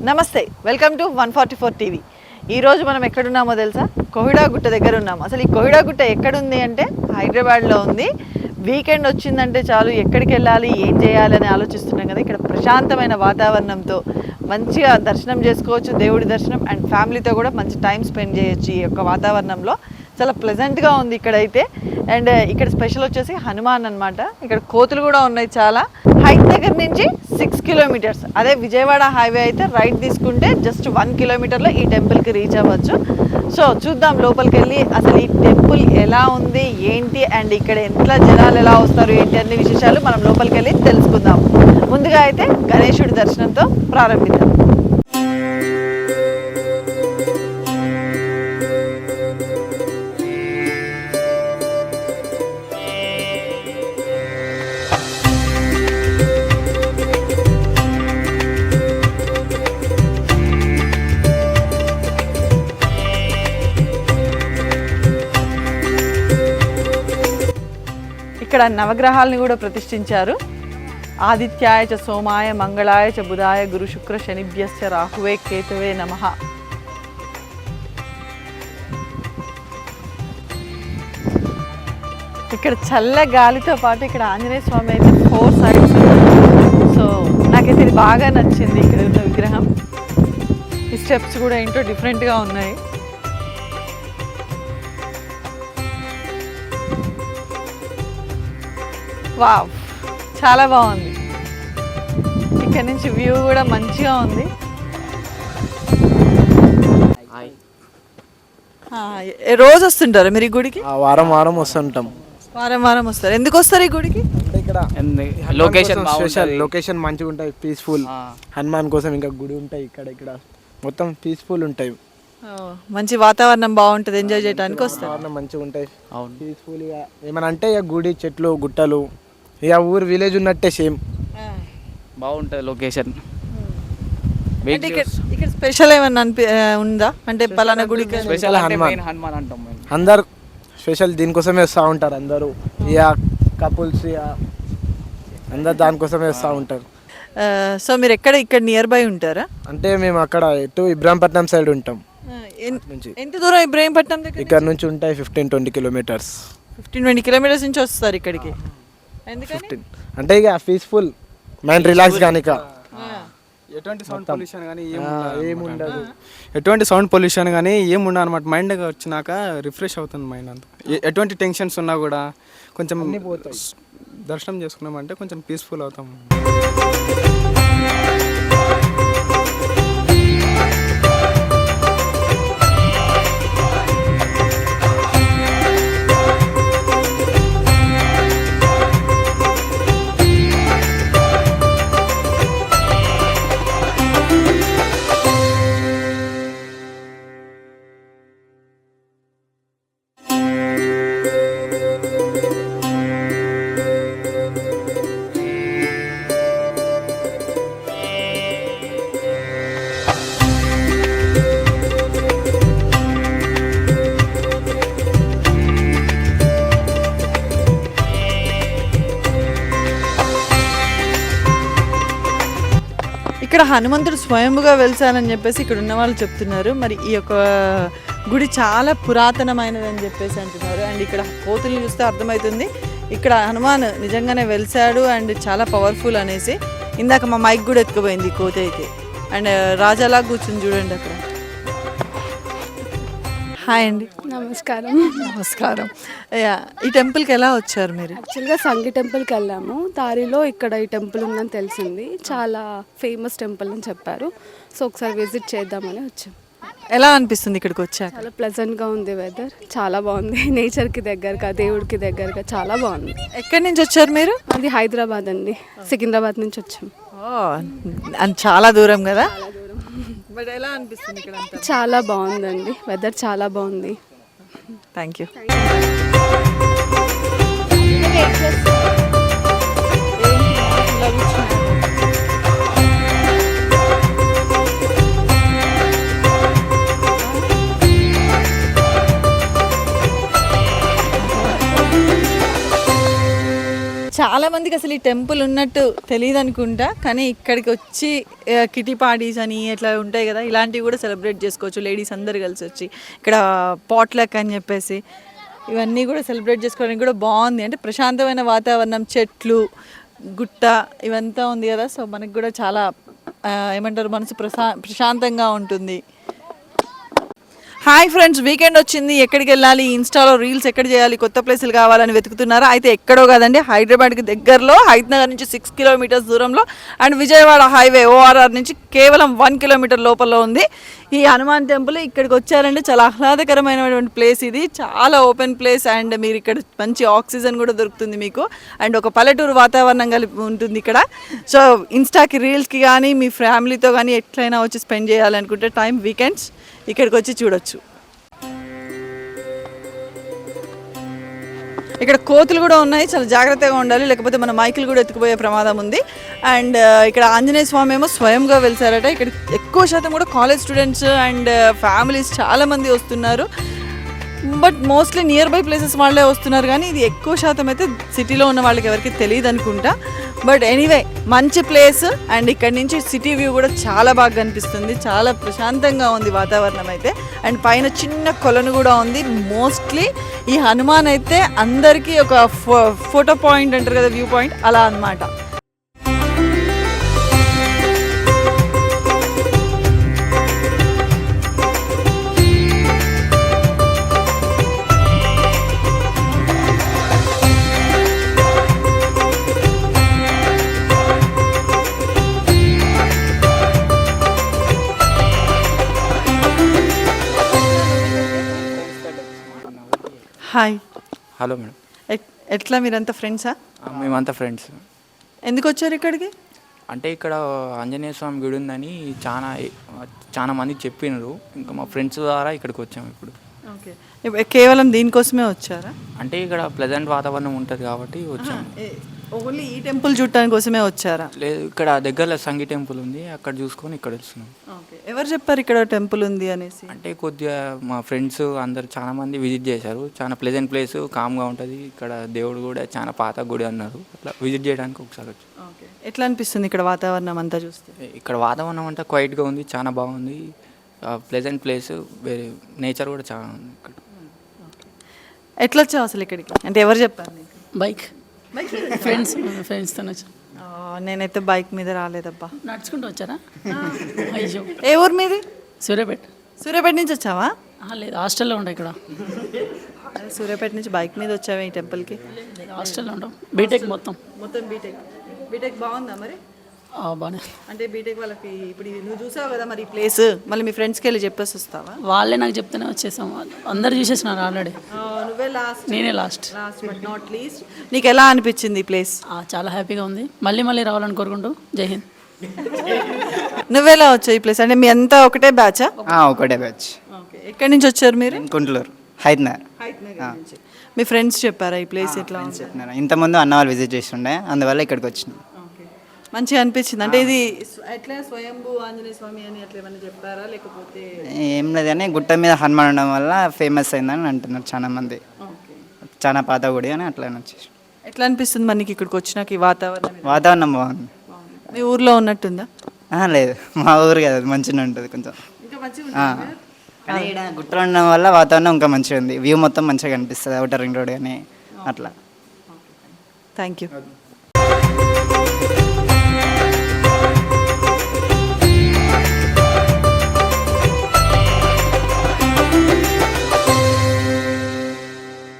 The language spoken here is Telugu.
నమస్తే, వెల్కమ్ టు 144 టీవీ. ఈరోజు మనం ఎక్కడున్నామో తెలుసా? కోహిడాగుట్ట దగ్గర ఉన్నాము. అసలు ఈ కోహిడాగుట్ట ఎక్కడుంది అంటే హైదరాబాద్లో ఉంది. వీకెండ్ వచ్చిందంటే చాలు ఎక్కడికి వెళ్ళాలి, ఏం చేయాలి అని ఆలోచిస్తున్నాం కదా. ఇక్కడ ప్రశాంతమైన వాతావరణంతో మంచిగా దర్శనం చేసుకోవచ్చు, దేవుడి దర్శనం, అండ్ ఫ్యామిలీతో కూడా మంచి టైం స్పెండ్ చేయొచ్చు. ఈ యొక్క వాతావరణంలో చాలా ప్లెజెంట్గా ఉంది ఇక్కడైతే. అండ్ ఇక్కడ స్పెషల్ వచ్చేసి హనుమాన్ అనమాట. ఇక్కడ కోతులు కూడా ఉన్నాయి చాలా. హైట్ దగ్గర నుంచి 6 కిలోమీటర్స్. అదే విజయవాడ హైవే అయితే రైట్ తీసుకుంటే జస్ట్ 1 కిలోమీటర్లో ఈ టెంపుల్కి రీచ్ అవ్వచ్చు. సో చూద్దాం లోపలికి వెళ్ళి అసలు ఈ టెంపుల్ ఎలా ఉంది ఏంటి, అండ్ ఇక్కడ ఎట్లా జనాలు ఎలా వస్తారు ఏంటి అన్ని విశేషాలు మనం లోపలికి వెళ్ళి తెలుసుకుందాం. ముందుగా అయితే గణేశుడి దర్శనంతో ప్రారంభిద్దాం. ఇక్కడ నవగ్రహాలను కూడా ప్రతిష్ఠించారు. ఆదిత్యాయ చ సోమాయ మంగళాయ చ బుధాయ గురు శుక్ర శనిభ్యశ్చ రాహువే కేతవే నమః. ఇక్కడ చల్ల గాలితో పాటు ఇక్కడ ఆంజనేయ స్వామి అయితే 4 సైడ్స్. సో నాకైతే ఇది బాగా నచ్చింది ఇక్కడ ఉన్న విగ్రహం. ఈ స్టెప్స్ కూడా ఏంటో డిఫరెంట్గా ఉన్నాయి. వావ్, చాలా బాగుంది. ఇక్కడ నుంచి వ్యూ కూడా మంచిగా ఉంది. రోజు వస్తుంటారు మీరు ఈ గుడికి? వారం వారం వస్తుంటాం. వారం వారం వస్తారు. ఎందుకు వస్తారు ఈ గుడికి? ఇక్కడ లొకేషన్ మంచిగా ఉంటాయి, పీస్ఫుల్. హనుమాన్ కోసం ఇంకా గుడి ఉంటాయి ఇక్కడ మొత్తం పీస్ఫుల్ ఉంటాయి. మంచి వాతావరణం బాగుంటుంది, ఎంజాయ్ చేయడానికి వస్తారు. మంచిగా ఉంటాయి, పీస్ఫుల్. ఏమన్నా అంటే ఇక గుడి, చెట్లు, గుట్టలు, ఇక ఊరు విలేజ్ ఉన్నట్టే సేమ్. బాగుంటుంది లొకేషన్. ఇక్కడ స్పెషల్ ఏమన్నా ఉందా అంటే పలానా గుడికి స్పెషల్ హనుమాన్ అంటాం అందరు స్పెషల్ దీనికోసమే వస్తూ ఉంటారు. అందరూ ఇక కపుల్స్ అందరు దానికోసమే వస్తూ ఉంటారు. సో మీరు ఇక్కడ నియర్ బై ఉంటారా? అంటే మేము అక్కడ ఎటు ఇబ్రాహీంపట్నం సైడ్ ఉంటాం. ఎంత దూరం ఇబ్రాహీంపట్నం దగ్గర? ఇక్కడ నుంచి ఉంటాయి 15-20 కిలోమీటర్స్. 15-20 కిలోమీటర్స్ నుంచి వస్తారు ఇక్కడికి. అంటే ఇక పీస్ఫుల్ మైండ్ రిలాక్స్ కానీ ఎటువంటి సౌండ్ పొల్యూషన్ కానీ ఏముండదు. ఎటువంటి సౌండ్ పొల్యూషన్ కానీ ఏముండదు అనమాట. మైండ్ వచ్చినాక రిఫ్రెష్ అవుతుంది మైండ్ అంతా. ఎటువంటి టెన్షన్స్ ఉన్నా కూడా కొంచెం దర్శనం చేసుకున్నామంటే కొంచెం పీస్ఫుల్ అవుతాం. ఇక్కడ హనుమంతుడు స్వయంగా వెలిసానని చెప్పేసి ఇక్కడ ఉన్న వాళ్ళు చెప్తున్నారు. మరి ఈ యొక్క గుడి చాలా పురాతనమైనది అని చెప్పేసి అంటున్నారు. అండ్ ఇక్కడ కోతుల్ని చూస్తే అర్థమవుతుంది ఇక్కడ హనుమాన్ నిజంగానే వెలిసాడు అండ్ చాలా పవర్ఫుల్ అనేసి. ఇందాక మా మైక్ కూడా ఎత్తుకుపోయింది కోతి అయితే. అండ్ రాజాలా కూర్చుని చూడండి అక్కడ. హాయ్ అండి. నమస్కారం. ఈ టెంపుల్కి ఎలా వచ్చారు మీరు? యాక్చువల్గా సంగి టెంపుల్కి వెళ్ళాము. దారిలో ఇక్కడ ఈ టెంపుల్ ఉందని తెలిసింది. చాలా ఫేమస్ టెంపుల్ అని చెప్పారు. సో ఒకసారి విజిట్ చేద్దామని వచ్చాం. ఎలా అనిపిస్తుంది ఇక్కడికి వచ్చాక? చాలా ప్లెజెంట్గా ఉంది, వెదర్ చాలా బాగుంది. నేచర్కి దగ్గరగా, దేవుడికి దగ్గరగా చాలా బాగుంది. ఎక్కడి నుంచి వచ్చారు మీరు? అది హైదరాబాద్ అండి, సికింద్రాబాద్ నుంచి వచ్చాం. చాలా దూరం కదా. బట్ ఎలా అనిపిస్తుంది ఇక్కడ? చాలా బాగుందండి, వెదర్ చాలా బాగుంది. Thank you. చాలా చాలా మందికి అసలు ఈ టెంపుల్ ఉన్నట్టు తెలియదు అనుకుంటా, కానీ ఇక్కడికి వచ్చి కిటీ పార్టీస్ అని ఇట్లా ఉంటాయి కదా, ఇలాంటివి కూడా సెలబ్రేట్ చేసుకోవచ్చు లేడీస్ అందరు కలిసి వచ్చి. ఇక్కడ పాట్లక్ అని చెప్పేసి ఇవన్నీ కూడా సెలబ్రేట్ చేసుకోవడానికి కూడా బాగుంది. అంటే ప్రశాంతమైన వాతావరణం, చెట్లు, గుట్ట ఇవంతా ఉంది కదా, సో మనకు కూడా చాలా ఏమంటారు మనసు ప్రశాంతంగా ఉంటుంది. హాయ్ ఫ్రెండ్స్, వీకెండ్ వచ్చింది, ఎక్కడికి వెళ్ళాలి, ఇన్స్టాలో రీల్స్ ఎక్కడ చేయాలి, కొత్త ప్లేసులు కావాలని వెతుకుతున్నారా? అయితే ఎక్కడో కాదండి, హైదరాబాద్కి దగ్గరలో హైదనగర్ నుంచి 6 కిలోమీటర్స్ దూరంలో అండ్ విజయవాడ హైవే ORR నుంచి కేవలం 1 కిలోమీటర్ లోపల ఉంది ఈ హనుమాన్ టెంపుల్. ఇక్కడికి వచ్చారంటే చాలా ఆహ్లాదకరమైనటువంటి ప్లేస్ ఇది, చాలా ఓపెన్ ప్లేస్ అండ్ మీరు ఇక్కడ మంచి ఆక్సిజన్ కూడా దొరుకుతుంది మీకు అండ్ ఒక పల్లెటూరు వాతావరణం కలిపి ఉంటుంది ఇక్కడ. సో ఇన్స్టాకి రీల్స్కి కానీ మీ ఫ్యామిలీతో కానీ ఎట్లయినా వచ్చి స్పెండ్ చేయాలనుకుంటే టైం వీకెండ్స్ ఇక్కడికి వచ్చి చూడొచ్చు. ఇక్కడ కోతులు కూడా ఉన్నాయి, చాలా జాగ్రత్తగా ఉండాలి, లేకపోతే మన మైకులు కూడా ఎత్తుకుపోయే ప్రమాదం ఉంది. అండ్ ఇక్కడ ఆంజనేయ స్వామి ఏమో స్వయంగా వెళ్తారట. ఇక్కడ ఎక్కువ శాతం కూడా కాలేజ్ స్టూడెంట్స్ అండ్ ఫ్యామిలీస్ చాలామంది వస్తున్నారు, but mostly near by places వాళ్ళే వస్తున్నారు, కానీ ఇది ఎక్కువ శాతం అయితే సిటీలో ఉన్న వాళ్ళకి ఎవరికి తెలియదు అనుకుంటా. బట్ ఎనీవే మంచి ప్లేస్ అండ్ ఇక్కడ నుంచి సిటీ వ్యూ కూడా చాలా బాగా కనిపిస్తుంది, చాలా ప్రశాంతంగా ఉంది వాతావరణం అయితే. అండ్ పైన చిన్న కొలను కూడా ఉంది. మోస్ట్లీ ఈ హనుమాన్ అయితే అందరికీ ఒక ఫోటో పాయింట్ అంటారు కదా, వ్యూ పాయింట్ అలా అన్నమాట. హాయ్. Hello madam. ఎట్లా మీరంతా ఫ్రెండ్సా? మేమంతా ఫ్రెండ్స్. ఎందుకు వచ్చారు ఇక్కడికి? అంటే ఇక్కడ ఆంజనేయ స్వామి గుడి ఉందని చాలా మంది చెప్పినారు, ఇంకా మా ఫ్రెండ్స్ ద్వారా ఇక్కడికి వచ్చాము ఇప్పుడు. ఓకే, కేవలం దీనికోసమే వచ్చారా? అంటే ఇక్కడ ప్లెజెంట్ వాతావరణం ఉంటుంది కాబట్టి వచ్చాము. ఓన్లీ ఈ టెంపుల్ చూడటానికి కోసమే వచ్చారా? లేదు, ఇక్కడ దగ్గరలో సంగీ టెంపుల్ ఉంది, అక్కడ చూసుకొని ఇక్కడ వస్తున్నాం. ఓకే, ఎవరు చెప్పారు ఇక్కడ టెంపుల్ ఉంది అనేసి? అంటే కొద్దిగా మా ఫ్రెండ్స్ అందరు చాలా మంది విజిట్ చేశారు, చాలా ప్లెజెంట్ ప్లేస్, కామ్గా ఉంటుంది, ఇక్కడ దేవుడు కూడా చాలా పాత గుడి అన్నారు, అట్లా విజిట్ చేయడానికి ఒకసారి వచ్చి. ఓకే, ఎట్లా అనిపిస్తుంది ఇక్కడ వాతావరణం అంతా చూస్తే? ఇక్కడ వాతావరణం అంతా క్వైట్గా ఉంది, చాలా బాగుంది, ప్లెజెంట్ ప్లేస్, వేరే నేచర్ కూడా చాలా ఉంది ఇక్కడ. ఎట్లా వచ్చావు అసలు ఇక్కడికి? అంటే ఎవరు చెప్పారు నీకు? బైక్ ఫ్రెండ్స్తో వచ్చాను. నేనైతే బైక్ మీద రాలేదబ్బా. నడుచుకుంటూ వచ్చారా? అయ్యో, ఏ ఊరు మీది? సూర్యాపేట. సూర్యాపేట నుంచి వచ్చావా? లేదు, హాస్టల్లో ఉంటా ఇక్కడ. సూర్యాపేట నుంచి బైక్ మీద వచ్చావా ఈ టెంపుల్కి? హాస్టల్లో ఉంటాం, బీటెక్ మొత్తం బీటెక్ బాగుందా మరి? బాగానే. అంటే బీటెక్ వాళ్ళకి ఇప్పుడు నువ్వు చూసావు కదా మరి ఈ ప్లేస్, మళ్ళీ మీ ఫ్రెండ్స్కి వెళ్ళి చెప్పేసి వస్తావా? వాళ్ళే నాకు చెప్తేనే వచ్చేసాం, అందరు చూసేసినారు ఆల్రెడీ. నువ్వే లాస్ట్? నేనే లాస్ట్ బట్ నాట్ లీస్ట్. నీకు ఎలా అనిపించింది ఈ ప్లేస్? చాలా హ్యాపీగా ఉంది, మళ్ళీ రావాలని కోరుకుంటూ. జై హింద్. నువ్వెలా వచ్చావు ఈ ప్లేస్? అంటే మీ అంతా ఒకటే బ్యాచా? ఒకటే బ్యాచ్. ఓకే, ఎక్కడి నుంచి వచ్చారు మీరు? గుంటూరు హైదనగర్. నుంచి. మీ ఫ్రెండ్స్ చెప్పారా ఈ ప్లేస్ ఎట్లా ఉంది? చెప్తున్నారు, ఇంతకుముందు అన్న వాళ్ళు విజిట్ చేస్తుండే, అందువల్ల ఇక్కడికి వచ్చినాం. మంచిగా అనిపించింది. అంటే ఇది ఎట్లా స్వయంభూ ఆంజనేయ స్వామి అని అట్లా ఏమైనా చెప్పారా, లేకపోతే ఏం లేదు కానీ గుట్ట మీద హనుమాన్ ఉండడం వల్ల ఫేమస్ అయిందని అంటున్నారు చాలా మంది, చాలా పాత గుడి అని అట్లా వచ్చేసి. ఎట్లా అనిపిస్తుంది మనకి ఇక్కడికి వచ్చినాక ఈ వాతావరణం? వాతావరణం బాగుంది. మీ ఊర్లో ఉన్నట్టుందా? లేదు, మా ఊరు కదా, మంచిగా ఉంటుంది కొంచెం. ఇంకా మంచిగా కానీ ఇక్కడ గుట్టలో ఉండడం వల్ల వాతావరణం ఇంకా మంచిగా ఉంది, వ్యూ మొత్తం మంచిగా కనిపిస్తుంది, అవుటర్ రింగ్ రోడ్ కానీ అట్లా. Thank you.